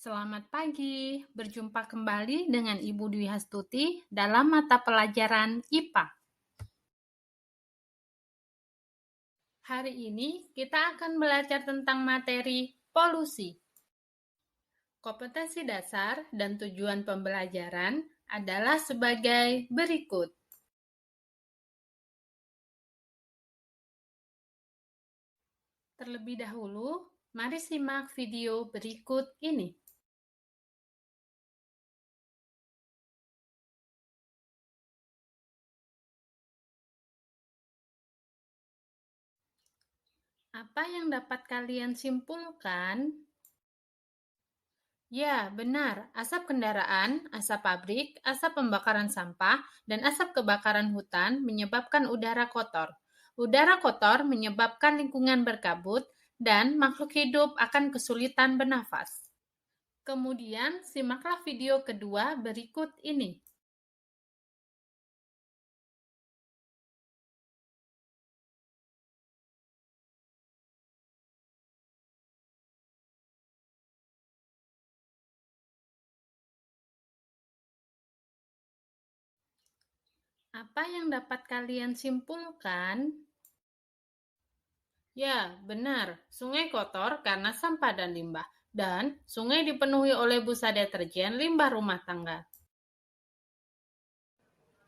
Selamat pagi, berjumpa kembali dengan Ibu Dwi Hastuti dalam mata pelajaran IPA. Hari ini kita akan belajar tentang materi polusi. Kompetensi dasar dan tujuan pembelajaran adalah sebagai berikut. Terlebih dahulu, mari simak video berikut ini. Apa yang dapat kalian simpulkan? Ya, benar. Asap kendaraan, asap pabrik, asap pembakaran sampah, dan asap kebakaran hutan menyebabkan udara kotor. Udara kotor menyebabkan lingkungan berkabut, dan makhluk hidup akan kesulitan bernafas. Kemudian, simaklah video kedua berikut ini. Apa yang dapat kalian simpulkan? Ya, benar. Sungai kotor karena sampah dan limbah. Dan sungai dipenuhi oleh busa deterjen limbah rumah tangga.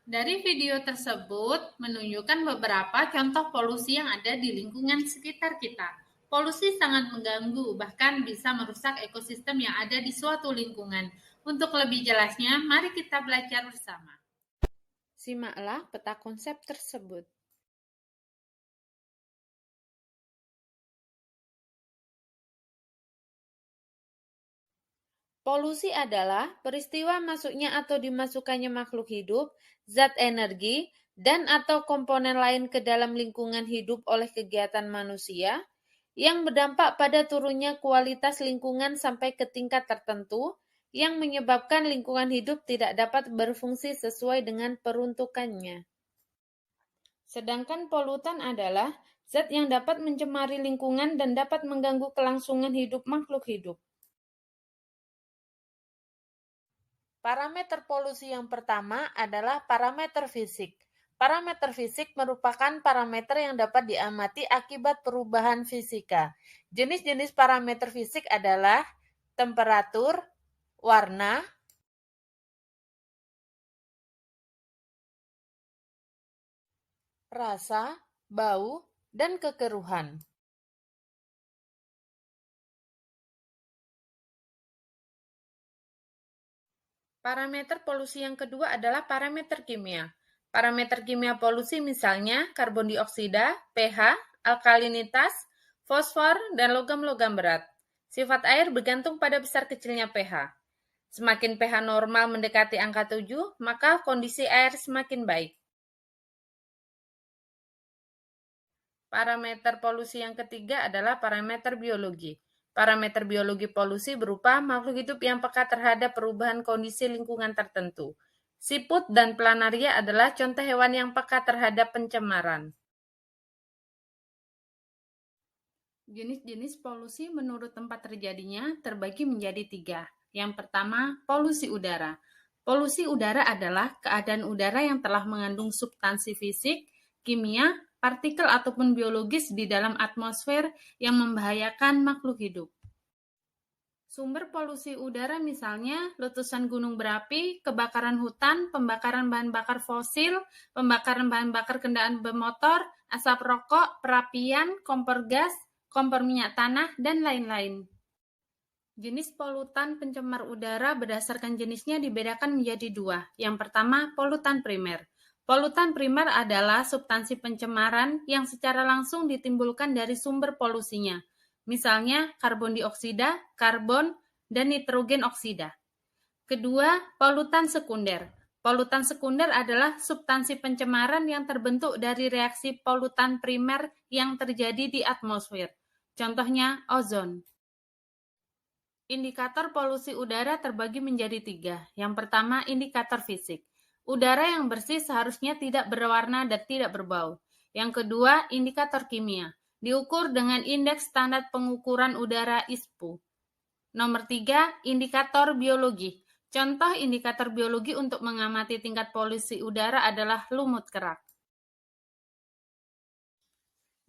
Dari video tersebut menunjukkan beberapa contoh polusi yang ada di lingkungan sekitar kita. Polusi sangat mengganggu, bahkan bisa merusak ekosistem yang ada di suatu lingkungan. Untuk lebih jelasnya, mari kita belajar bersama. Simaklah peta konsep tersebut. Polusi adalah peristiwa masuknya atau dimasukkannya makhluk hidup, zat energi, dan atau komponen lain ke dalam lingkungan hidup oleh kegiatan manusia yang berdampak pada turunnya kualitas lingkungan sampai ke tingkat tertentu yang menyebabkan lingkungan hidup tidak dapat berfungsi sesuai dengan peruntukannya. Sedangkan polutan adalah zat yang dapat mencemari lingkungan dan dapat mengganggu kelangsungan hidup makhluk hidup. Parameter polusi yang pertama adalah parameter fisik. Parameter fisik merupakan parameter yang dapat diamati akibat perubahan fisika. Jenis-jenis parameter fisik adalah temperatur, warna, rasa, bau, dan kekeruhan. Parameter polusi yang kedua adalah parameter kimia. Parameter kimia polusi misalnya karbon dioksida, pH, alkalinitas, fosfor, dan logam-logam berat. Sifat air bergantung pada besar kecilnya pH. Semakin pH normal mendekati angka 7, maka kondisi air semakin baik. Parameter polusi yang ketiga adalah parameter biologi. Parameter biologi polusi berupa makhluk hidup yang peka terhadap perubahan kondisi lingkungan tertentu. Siput dan planaria adalah contoh hewan yang peka terhadap pencemaran. Jenis-jenis polusi menurut tempat terjadinya terbagi menjadi 3. Yang pertama, polusi udara. Polusi udara adalah keadaan udara yang telah mengandung substansi fisik, kimia, partikel ataupun biologis di dalam atmosfer yang membahayakan makhluk hidup. Sumber polusi udara misalnya letusan gunung berapi, kebakaran hutan, pembakaran bahan bakar fosil, pembakaran bahan bakar kendaraan bermotor, asap rokok, perapian, kompor gas, kompor minyak tanah, dan lain-lain. Jenis polutan pencemar udara berdasarkan jenisnya dibedakan menjadi 2. Yang pertama, polutan primer. Polutan primer adalah substansi pencemaran yang secara langsung ditimbulkan dari sumber polusinya. Misalnya karbon dioksida, karbon, dan nitrogen oksida. Kedua, polutan sekunder. Polutan sekunder adalah substansi pencemaran yang terbentuk dari reaksi polutan primer yang terjadi di atmosfer. Contohnya ozon. Indikator polusi udara terbagi menjadi 3. Yang pertama, indikator fisik. Udara yang bersih seharusnya tidak berwarna dan tidak berbau. Yang kedua, indikator kimia. Diukur dengan indeks standar pengukuran udara ISPU. Nomor 3, indikator biologi. Contoh indikator biologi untuk mengamati tingkat polusi udara adalah lumut kerak.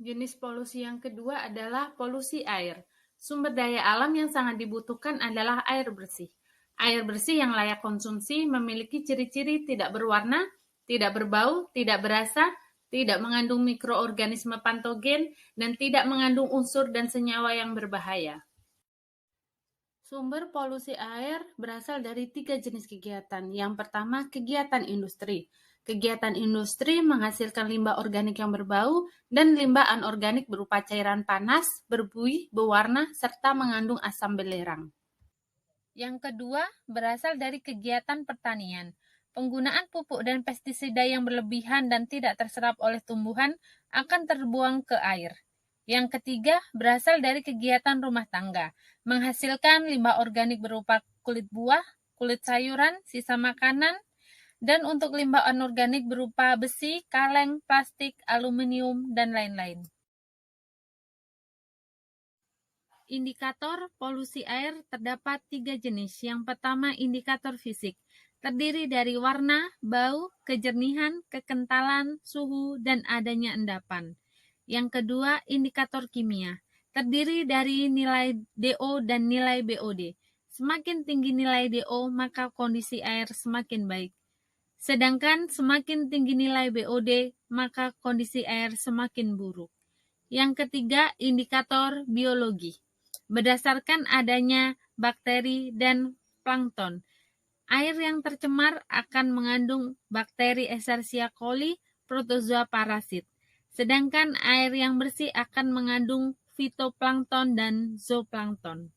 Jenis polusi yang kedua adalah polusi air. Sumber daya alam yang sangat dibutuhkan adalah air bersih. Air bersih yang layak konsumsi memiliki ciri-ciri tidak berwarna, tidak berbau, tidak berasa, tidak mengandung mikroorganisme patogen, dan tidak mengandung unsur dan senyawa yang berbahaya. Sumber polusi air berasal dari 3 jenis kegiatan. Yang pertama, kegiatan industri. Kegiatan industri menghasilkan limbah organik yang berbau dan limbah anorganik berupa cairan panas, berbuih, berwarna, serta mengandung asam belerang. Yang kedua, berasal dari kegiatan pertanian. Penggunaan pupuk dan pestisida yang berlebihan dan tidak terserap oleh tumbuhan akan terbuang ke air. Yang ketiga, berasal dari kegiatan rumah tangga, menghasilkan limbah organik berupa kulit buah, kulit sayuran, sisa makanan, dan untuk limbah anorganik berupa besi, kaleng, plastik, aluminium, dan lain-lain. Indikator polusi air terdapat 3 jenis. Yang pertama, indikator fisik. Terdiri dari warna, bau, kejernihan, kekentalan, suhu, dan adanya endapan. Yang kedua, indikator kimia. Terdiri dari nilai DO dan nilai BOD. Semakin tinggi nilai DO, maka kondisi air semakin baik. Sedangkan semakin tinggi nilai BOD, maka kondisi air semakin buruk. Yang ketiga, indikator biologi. Berdasarkan adanya bakteri dan plankton, air yang tercemar akan mengandung bakteri Escherichia coli, protozoa parasit. Sedangkan air yang bersih akan mengandung fitoplankton dan zooplankton.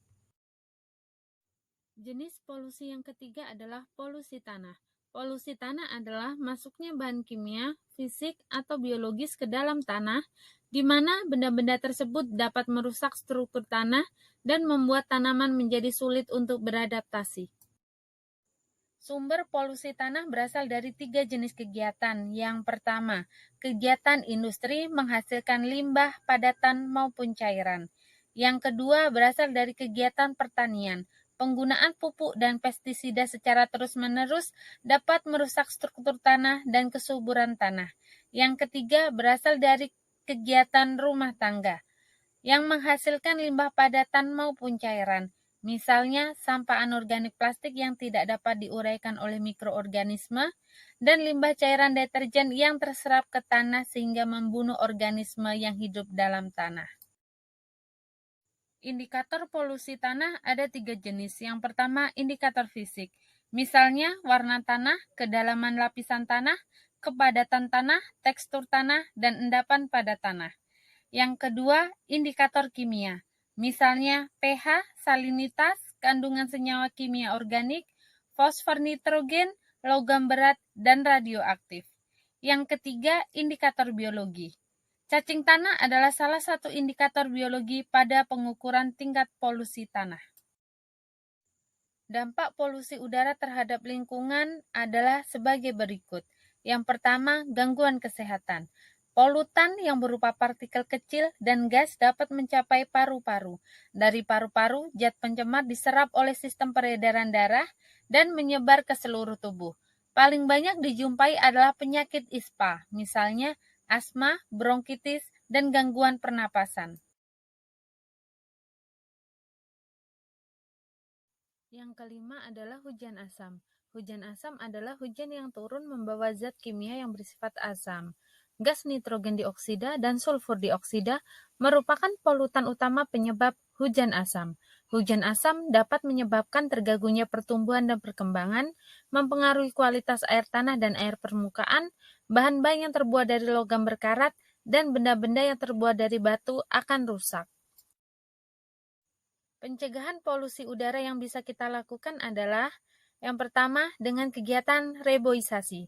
Jenis polusi yang ketiga adalah polusi tanah. Polusi tanah adalah masuknya bahan kimia, fisik, atau biologis ke dalam tanah, di mana benda-benda tersebut dapat merusak struktur tanah dan membuat tanaman menjadi sulit untuk beradaptasi. Sumber polusi tanah berasal dari 3 jenis kegiatan. Yang pertama, kegiatan industri menghasilkan limbah, padatan, maupun cairan. Yang kedua, berasal dari kegiatan pertanian. Penggunaan pupuk dan pestisida secara terus-menerus dapat merusak struktur tanah dan kesuburan tanah. Yang ketiga, berasal dari kegiatan rumah tangga yang menghasilkan limbah padatan maupun cairan. Misalnya, sampah anorganik plastik yang tidak dapat diuraikan oleh mikroorganisme, dan limbah cairan deterjen yang terserap ke tanah sehingga membunuh organisme yang hidup dalam tanah. Indikator polusi tanah ada 3 jenis. Yang pertama, indikator fisik. Misalnya, warna tanah, kedalaman lapisan tanah, kepadatan tanah, tekstur tanah, dan endapan pada tanah. Yang kedua, indikator kimia. Misalnya pH, salinitas, kandungan senyawa kimia organik, fosfor nitrogen, logam berat, dan radioaktif. Yang ketiga, indikator biologi. Cacing tanah adalah salah satu indikator biologi pada pengukuran tingkat polusi tanah. Dampak polusi udara terhadap lingkungan adalah sebagai berikut. Yang pertama, gangguan kesehatan. Polutan yang berupa partikel kecil dan gas dapat mencapai paru-paru. Dari paru-paru, zat pencemar diserap oleh sistem peredaran darah dan menyebar ke seluruh tubuh. Paling banyak dijumpai adalah penyakit ISPA, misalnya asma, bronkitis, dan gangguan pernapasan. Yang kelima adalah hujan asam. Hujan asam adalah hujan yang turun membawa zat kimia yang bersifat asam. Gas nitrogen dioksida dan sulfur dioksida merupakan polutan utama penyebab hujan asam. Hujan asam dapat menyebabkan terganggunya pertumbuhan dan perkembangan, mempengaruhi kualitas air tanah dan air permukaan, bahan-bahan yang terbuat dari logam berkarat, dan benda-benda yang terbuat dari batu akan rusak. Pencegahan polusi udara yang bisa kita lakukan adalah yang pertama, dengan kegiatan reboisasi.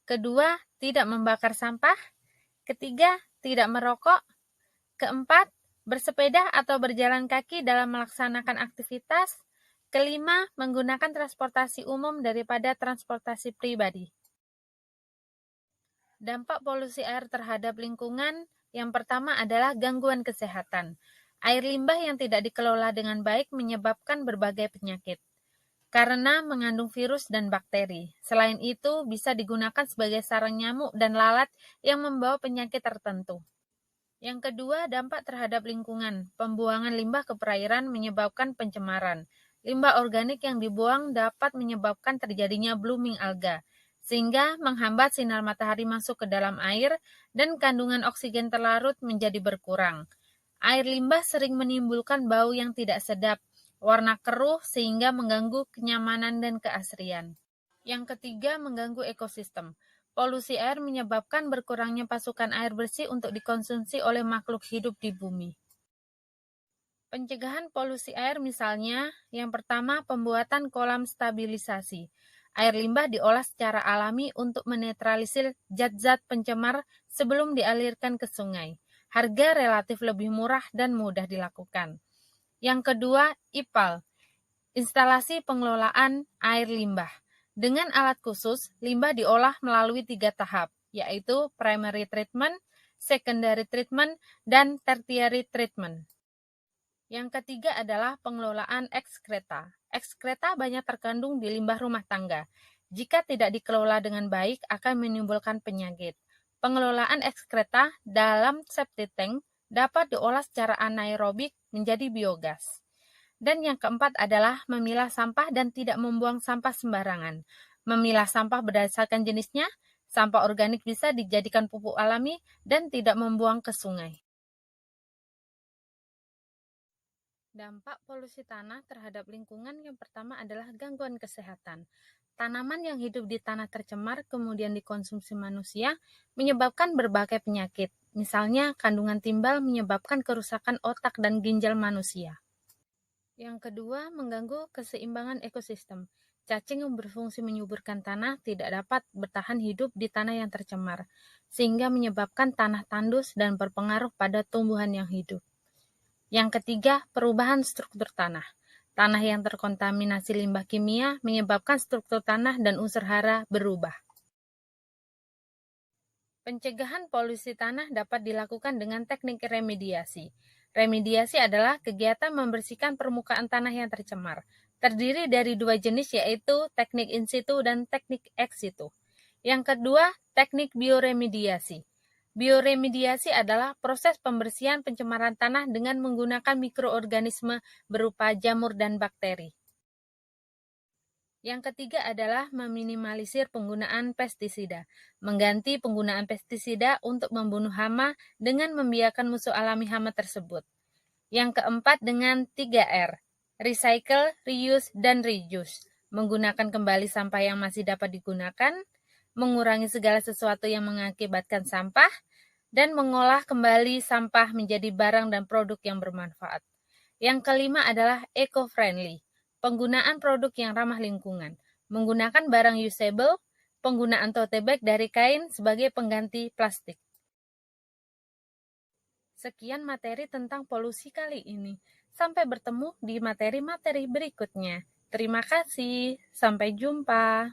Kedua, tidak membakar sampah. Ketiga, tidak merokok. Keempat, bersepeda atau berjalan kaki dalam melaksanakan aktivitas. Kelima, menggunakan transportasi umum daripada transportasi pribadi. Dampak polusi air terhadap lingkungan yang pertama adalah gangguan kesehatan. Air limbah yang tidak dikelola dengan baik menyebabkan berbagai penyakit karena mengandung virus dan bakteri. Selain itu, bisa digunakan sebagai sarang nyamuk dan lalat yang membawa penyakit tertentu. Yang kedua, dampak terhadap lingkungan. Pembuangan limbah ke perairan menyebabkan pencemaran. Limbah organik yang dibuang dapat menyebabkan terjadinya blooming alga, sehingga menghambat sinar matahari masuk ke dalam air dan kandungan oksigen terlarut menjadi berkurang. Air limbah sering menimbulkan bau yang tidak sedap, warna keruh sehingga mengganggu kenyamanan dan keasrian. Yang ketiga, mengganggu ekosistem. Polusi air menyebabkan berkurangnya pasokan air bersih untuk dikonsumsi oleh makhluk hidup di bumi. Pencegahan polusi air misalnya, yang pertama pembuatan kolam stabilisasi. Air limbah diolah secara alami untuk menetralisir zat-zat pencemar sebelum dialirkan ke sungai. Harga relatif lebih murah dan mudah dilakukan. Yang kedua, IPAL, instalasi pengelolaan air limbah. Dengan alat khusus, limbah diolah melalui 3 tahap, yaitu primary treatment, secondary treatment, dan tertiary treatment. Yang ketiga adalah pengelolaan ekskreta. Ekskreta banyak terkandung di limbah rumah tangga. Jika tidak dikelola dengan baik, akan menimbulkan penyakit. Pengelolaan ekskreta dalam septic tank dapat diolah secara anaerobik menjadi biogas. Dan yang keempat adalah memilah sampah dan tidak membuang sampah sembarangan. Memilah sampah berdasarkan jenisnya, sampah organik bisa dijadikan pupuk alami dan tidak membuang ke sungai. Dampak polusi tanah terhadap lingkungan yang pertama adalah gangguan kesehatan. Tanaman yang hidup di tanah tercemar kemudian dikonsumsi manusia menyebabkan berbagai penyakit. Misalnya, kandungan timbal menyebabkan kerusakan otak dan ginjal manusia. Yang kedua, mengganggu keseimbangan ekosistem. Cacing yang berfungsi menyuburkan tanah tidak dapat bertahan hidup di tanah yang tercemar, sehingga menyebabkan tanah tandus dan berpengaruh pada tumbuhan yang hidup. Yang ketiga, perubahan struktur tanah. Tanah yang terkontaminasi limbah kimia menyebabkan struktur tanah dan unsur hara berubah. Pencegahan polusi tanah dapat dilakukan dengan teknik remediasi. Remediasi adalah kegiatan membersihkan permukaan tanah yang tercemar. Terdiri dari 2 jenis, yaitu teknik in situ dan teknik ex situ. Yang kedua, teknik bioremediasi. Bioremediasi adalah proses pembersihan pencemaran tanah dengan menggunakan mikroorganisme berupa jamur dan bakteri. Yang ketiga adalah meminimalisir penggunaan pestisida, mengganti penggunaan pestisida untuk membunuh hama dengan membiarkan musuh alami hama tersebut. Yang keempat dengan 3R, recycle, reuse, dan reduce, menggunakan kembali sampah yang masih dapat digunakan, mengurangi segala sesuatu yang mengakibatkan sampah, dan mengolah kembali sampah menjadi barang dan produk yang bermanfaat. Yang kelima adalah eco-friendly, penggunaan produk yang ramah lingkungan, menggunakan barang usable, penggunaan tote bag dari kain sebagai pengganti plastik. Sekian materi tentang polusi kali ini. Sampai bertemu di materi-materi berikutnya. Terima kasih. Sampai jumpa.